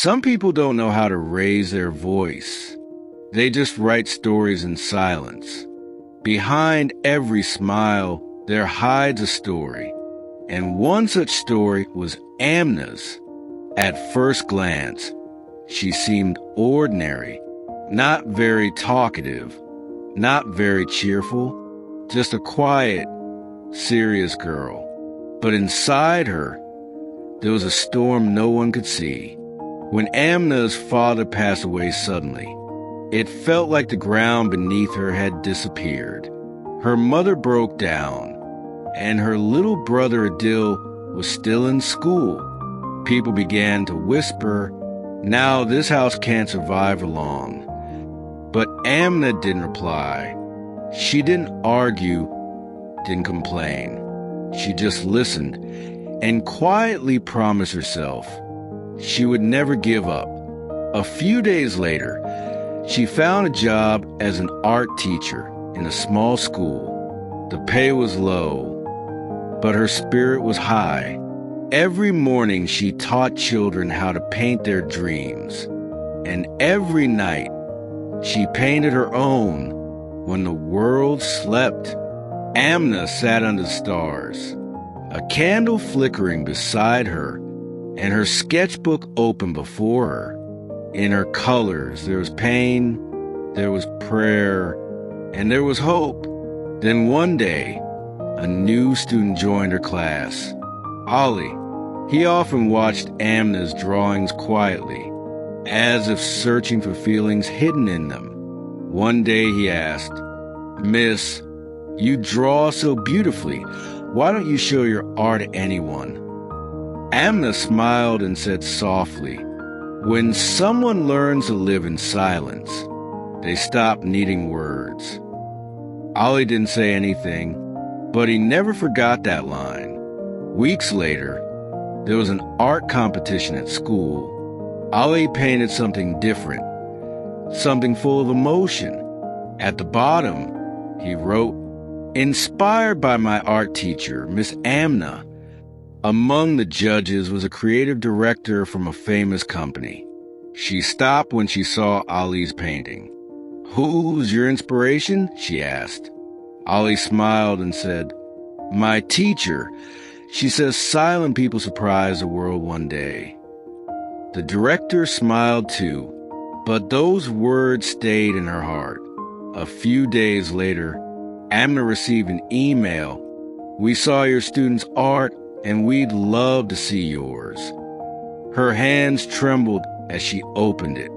Some people don't know how to raise their voice. They just write stories in silence. Behind every smile, there hides a story. And one such story was Amna's. At first glance, she seemed ordinary, not very talkative, not very cheerful, just a quiet, serious girl. But inside her, there was a storm no one could see. When Amna's father passed away suddenly, it felt like the ground beneath her had disappeared. Her mother broke down, and her little brother Adil was still in school. People began to whisper, "Now this house can't survive for long." But Amna didn't reply. She didn't argue, didn't complain. She just listened and quietly promised herself she would never give up. A few days later, she found a job as an art teacher in a small school. The pay was low, but her spirit was high. Every morning she taught children how to paint their dreams. And every night she painted her own when the world slept. Amna sat under the stars, a candle flickering beside her, and her sketchbook open before her. In her colors, there was pain, there was prayer, and there was hope. Then one day, a new student joined her class, Ali. He often watched Amna's drawings quietly, as if searching for feelings hidden in them. One day he asked, "Miss, you draw so beautifully. Why don't you show your art to anyone?" Amna smiled and said softly, "When someone learns to live in silence, they stop needing words." Ali didn't say anything, but he never forgot that line. Weeks later, there was an art competition at school. Ali painted something different, something full of emotion. At the bottom, he wrote, "Inspired by my art teacher, Miss Amna." Among the judges was a creative director from a famous company. She stopped when she saw Ali's painting. "Who's your inspiration?" she asked. Ali smiled and said, "My teacher. She says silent people surprise the world one day." The director smiled too, but those words stayed in her heart. A few days later, Amna received an email. "We saw your student's art, and we'd love to see yours." Her hands trembled as she opened it.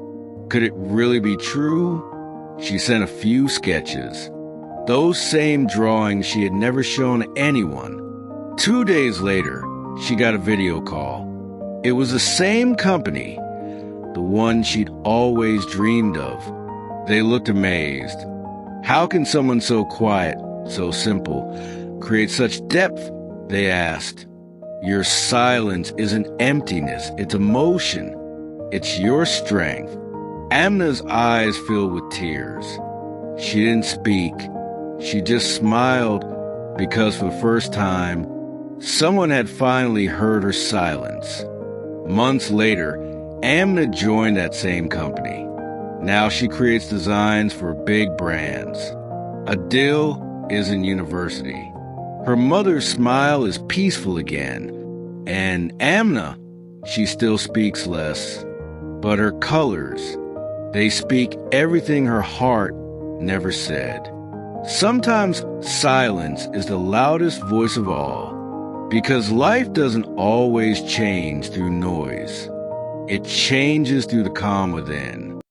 Could it really be true? She sent a few sketches, those same drawings she had never shown anyone. 2 days later, she got a video call. It was the same company, the one she'd always dreamed of. They looked amazed. How can someone so quiet, so simple, create such depth? They asked. Your silence isn't emptiness, it's emotion. It's your strength. Amna's eyes filled with tears. She didn't speak. She just smiled because for the first time, someone had finally heard her silence. Months later, Amna joined that same company. Now she creates designs for big brands. Adil is in university. Her mother's smile is peaceful again. And Amna, she still speaks less. But her colors, they speak everything her heart never said. Sometimes silence is the loudest voice of all, because life doesn't always change through noise. It changes through the calm within.